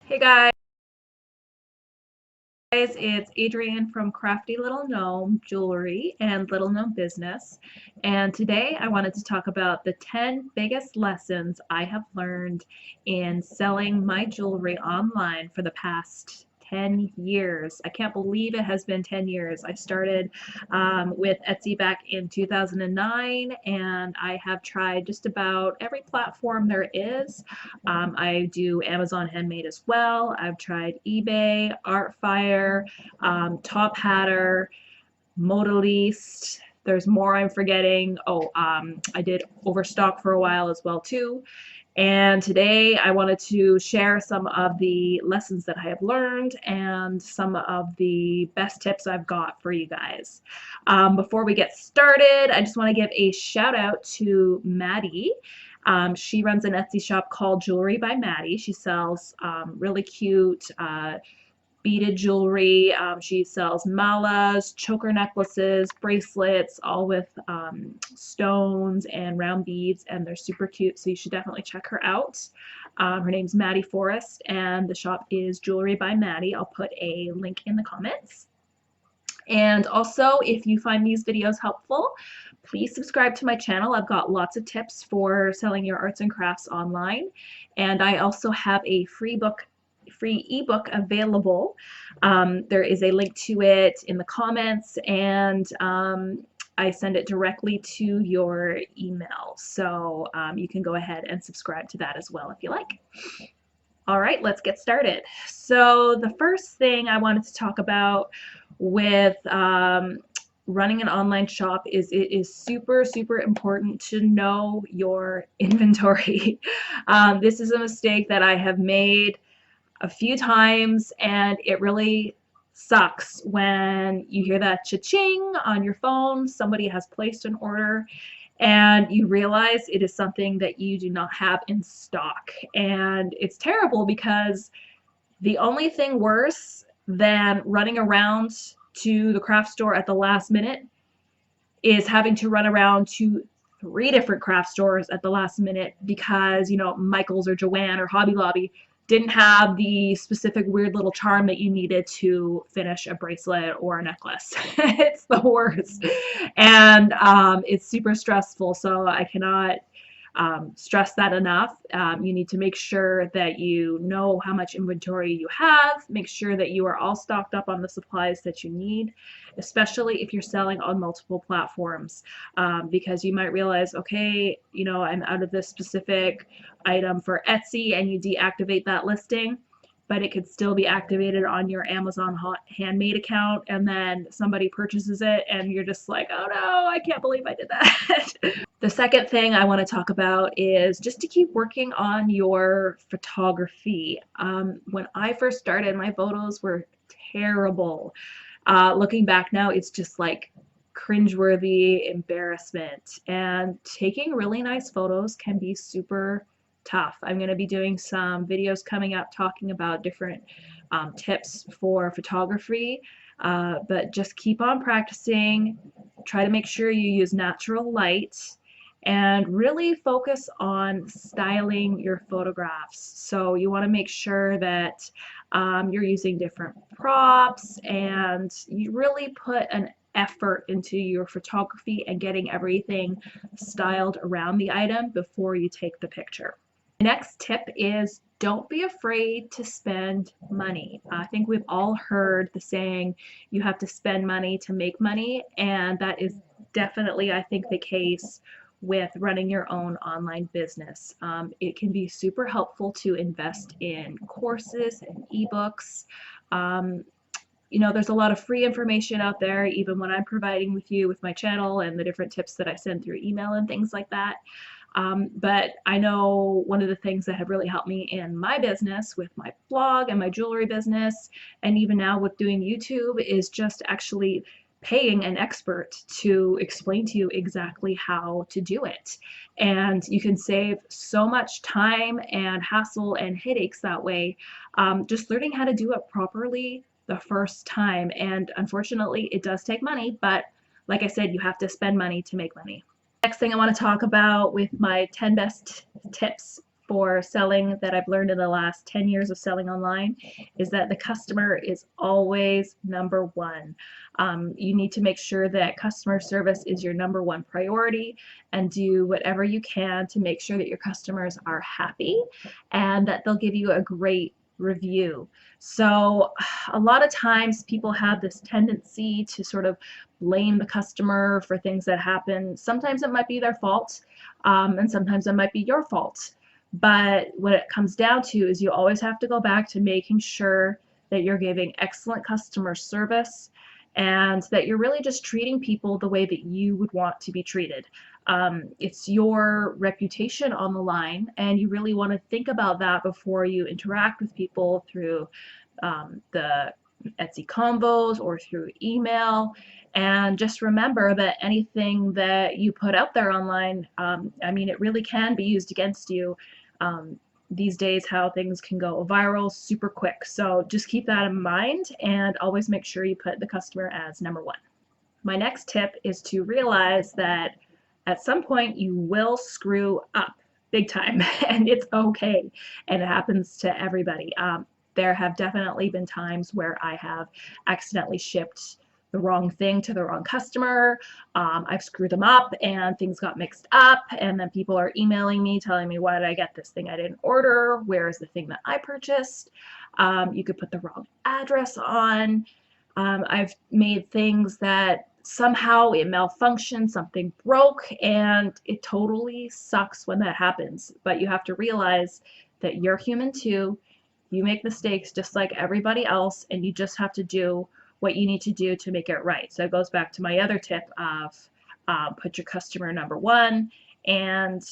Hey guys, it's Adrienne from Crafty Little Gnome Jewelry and Little Gnome Business. And today I wanted to talk about the 10 biggest lessons I have learned in selling my jewelry online for the past 10 years. I can't believe it has been 10 years. I started with Etsy back in 2009, and I have tried just about every platform there is. I do Amazon Handmade as well. I've tried eBay, Artfire, Top Hatter, Modalist. There's more I'm forgetting. I did Overstock for a while as well too. And today I wanted to share some of the lessons that I have learned and some of the best tips I've got for you guys. Before we get started, I just want to give a shout out to Maddie. She runs an Etsy shop called Jewelry by Maddie. She sells really cute beaded jewelry. She sells malas, choker necklaces, bracelets, all with stones and round beads, and they're super cute, so you should definitely check her out. Her name's Maddie Forrest, and the shop is Jewelry by Maddie. I'll put a link in the comments. And also, if you find these videos helpful, please subscribe to my channel. I've got lots of tips for selling your arts and crafts online. And I also have a free ebook available. There is a link to it in the comments, and I send it directly to your email. So you can go ahead and subscribe to that as well if you like. All right, let's get started. So the first thing I wanted to talk about with running an online shop is it is super, super important to know your inventory. This is a mistake that I have made a few times, and it really sucks when you hear that cha-ching on your phone, somebody has placed an order, and you realize it is something that you do not have in stock. And it's terrible because the only thing worse than running around to the craft store at the last minute is having to run around to 3 different craft stores at the last minute because, Michael's or Joann or Hobby Lobby didn't have the specific weird little charm that you needed to finish a bracelet or a necklace. It's the worst. And it's super stressful, so I cannot stress that enough. You need to make sure that you know how much inventory you have, make sure that you are all stocked up on the supplies that you need, especially if you're selling on multiple platforms, because you might realize, okay, I'm out of this specific item for Etsy, and you deactivate that listing, but it could still be activated on your Amazon Handmade account, and then somebody purchases it and you're just like, oh no, I can't believe I did that. The second thing I want to talk about is just to keep working on your photography. When I first started, my photos were terrible. Looking back now, it's just like cringeworthy embarrassment. And taking really nice photos can be super tough. I'm going to be doing some videos coming up talking about different tips for photography, but just keep on practicing. Try to make sure you use natural light and really focus on styling your photographs. So you want to make sure that you're using different props, and you really put an effort into your photography and getting everything styled around the item before you take the picture. The next tip is don't be afraid to spend money. I think we've all heard the saying, you have to spend money to make money, and that is definitely, I think, the case with running your own online business. It can be super helpful to invest in courses and ebooks. There's a lot of free information out there, even when I'm providing with you with my channel and the different tips that I send through email and things like that. But I know one of the things that have really helped me in my business with my blog and my jewelry business, and even now with doing YouTube, is just actually paying an expert to explain to you exactly how to do it. And you can save so much time and hassle and headaches that way, just learning how to do it properly the first time. And unfortunately, it does take money, but like I said, you have to spend money to make money. Next thing I want to talk about with my 10 best tips for selling that I've learned in the last 10 years of selling online is that the customer is always number one. You need to make sure that customer service is your number one priority and do whatever you can to make sure that your customers are happy and that they'll give you a great review. So a lot of times people have this tendency to sort of blame the customer for things that happen. Sometimes it might be their fault, and sometimes it might be your fault. But what it comes down to is you always have to go back to making sure that you're giving excellent customer service and that you're really just treating people the way that you would want to be treated. It's your reputation on the line, and you really want to think about that before you interact with people through the Etsy Convos or through email. And just remember that anything that you put out there online, I mean, it really can be used against you. These days, how things can go viral super quick. So just keep that in mind and always make sure you put the customer as number one. My next tip is to realize that at some point you will screw up big time and it's okay, and it happens to everybody. There have definitely been times where I have accidentally shipped the wrong thing to the wrong customer. I've screwed them up and things got mixed up, and then people are emailing me telling me, why did I get this thing I didn't order? Where is the thing that I purchased? You could put the wrong address on. I've made things that somehow it malfunctioned, something broke, and it totally sucks when that happens. But you have to realize that you're human too. You make mistakes just like everybody else, and you just have to do what you need to do to make it right. So it goes back to my other tip of put your customer number one, and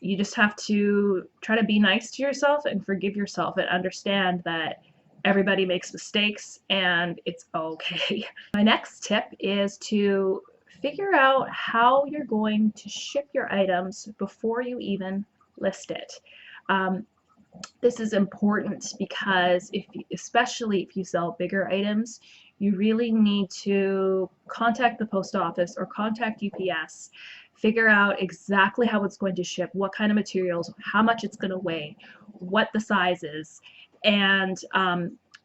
you just have to try to be nice to yourself and forgive yourself and understand that everybody makes mistakes and it's okay. My next tip is to figure out how you're going to ship your items before you even list it. This is important because especially if you sell bigger items, you really need to contact the post office or contact UPS, figure out exactly how it's going to ship, what kind of materials, how much it's going to weigh, what the size is, and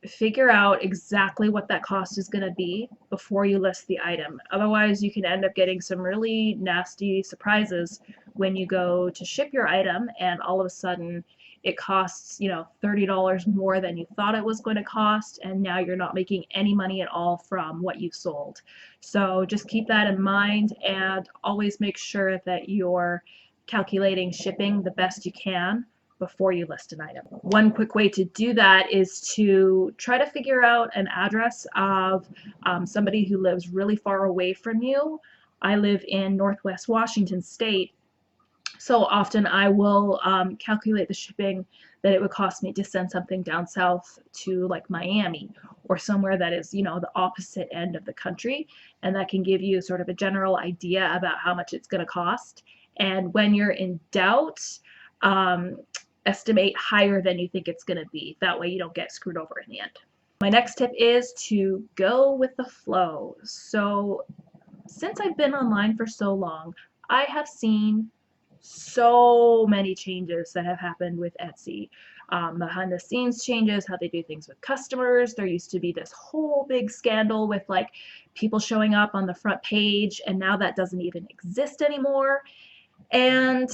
figure out exactly what that cost is going to be before you list the item. Otherwise, you can end up getting some really nasty surprises when you go to ship your item and all of a sudden it costs, $30 more than you thought it was going to cost, and now you're not making any money at all from what you sold. So just keep that in mind and always make sure that you're calculating shipping the best you can before you list an item. One quick way to do that is to try to figure out an address of somebody who lives really far away from you. I live in Northwest Washington State, so often I will calculate the shipping that it would cost me to send something down south to like Miami or somewhere that is, the opposite end of the country, and that can give you sort of a general idea about how much it's going to cost. And when you're in doubt, estimate higher than you think it's going to be. That way you don't get screwed over in the end. My next tip is to go with the flow. So since I've been online for so long, I have seen so many changes that have happened with Etsy. Behind the scenes changes, how they do things with customers. There used to be this whole big scandal with like people showing up on the front page, and now that doesn't even exist anymore. And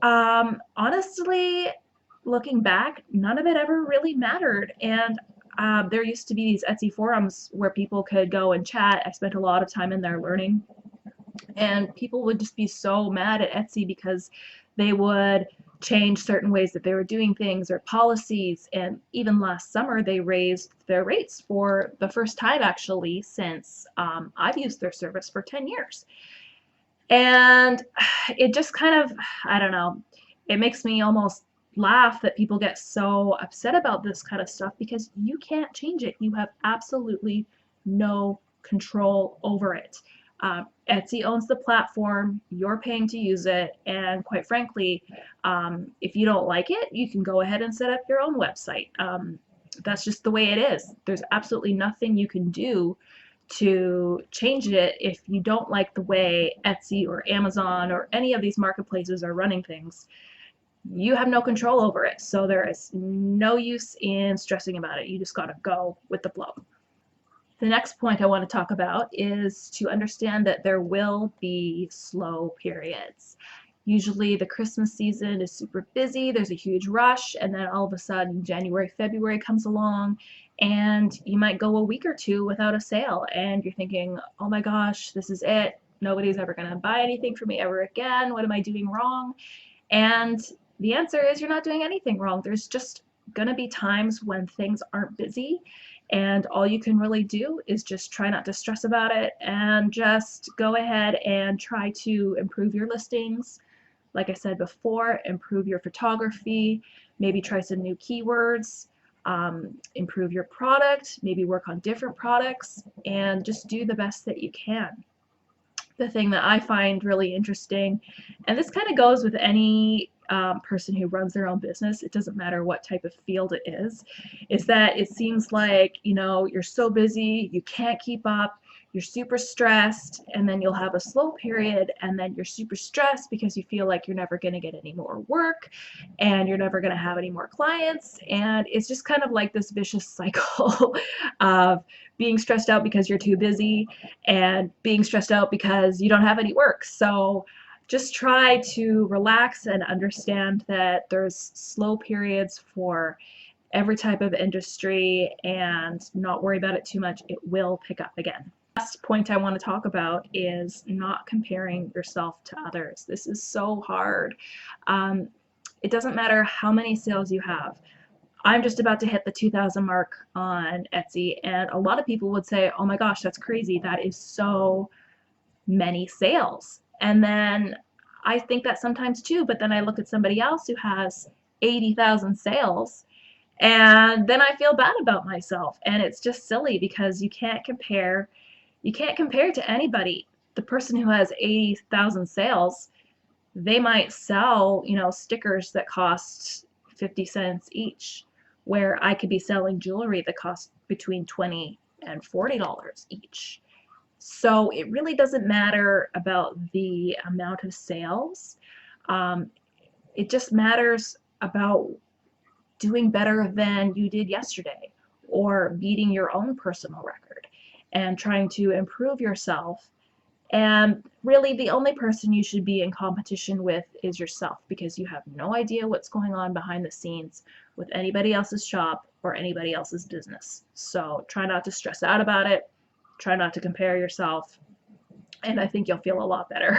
honestly, looking back, none of it ever really mattered. And there used to be these Etsy forums where people could go and chat. I spent a lot of time in there learning. And people would just be so mad at Etsy because they would change certain ways that they were doing things or policies. And even last summer, they raised their rates for the first time, actually, since I've used their service for 10 years. And it just kind of, I don't know, it makes me almost laugh that people get so upset about this kind of stuff because you can't change it. You have absolutely no control over it. Etsy owns the platform, you're paying to use it, and quite frankly, if you don't like it, you can go ahead and set up your own website. That's just the way it is. There's absolutely nothing you can do to change it if you don't like the way Etsy or Amazon or any of these marketplaces are running things. you have no control over it. So there is no use in stressing about it. You just got to go with the flow. The next point I want to talk about is to understand that there will be slow periods. Usually the Christmas season is super busy, there's a huge rush, and then all of a sudden January, February comes along, and you might go a week or two without a sale, and you're thinking, oh my gosh, this is it. Nobody's ever going to buy anything from me ever again. What am I doing wrong? And the answer is you're not doing anything wrong. There's just going to be times when things aren't busy, and all you can really do is just try not to stress about it and just go ahead and try to improve your listings. Like I said before, improve your photography, maybe try some new keywords, improve your product, maybe work on different products, and just do the best that you can. The thing that I find really interesting, and this kind of goes with any person who runs their own business, it doesn't matter what type of field it is that it seems like, you know, you're so busy, you can't keep up, you're super stressed, and then you'll have a slow period, and then you're super stressed because you feel like you're never going to get any more work, and you're never going to have any more clients, and it's just kind of like this vicious cycle of being stressed out because you're too busy and being stressed out because you don't have any work. So just try to relax and understand that there's slow periods for every type of industry and not worry about it too much. It will pick up again. Last point I want to talk about is not comparing yourself to others. This is so hard. It doesn't matter how many sales you have. I'm just about to hit the 2,000 mark on Etsy, and a lot of people would say, oh my gosh, that's crazy. That is so many sales. And then I think that sometimes too, but then I look at somebody else who has 80,000 sales, and then I feel bad about myself. And it's just silly because you can't compare to anybody. The person who has 80,000 sales, they might sell, you know, stickers that cost 50 cents each, where I could be selling jewelry that costs between $20 and $40 each. So it really doesn't matter about the amount of sales. It just matters about doing better than you did yesterday, or beating your own personal record and trying to improve yourself. And really, the only person you should be in competition with is yourself, because you have no idea what's going on behind the scenes with anybody else's shop or anybody else's business. So try not to stress out about it. Try not to compare yourself. And I think you'll feel a lot better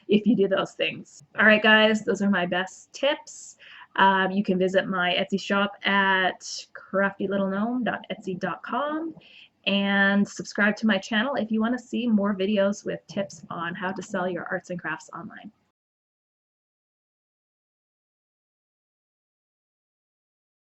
if you do those things. All right, guys, those are my best tips. You can visit my Etsy shop at craftylittlegnome.etsy.com and subscribe to my channel if you want to see more videos with tips on how to sell your arts and crafts online.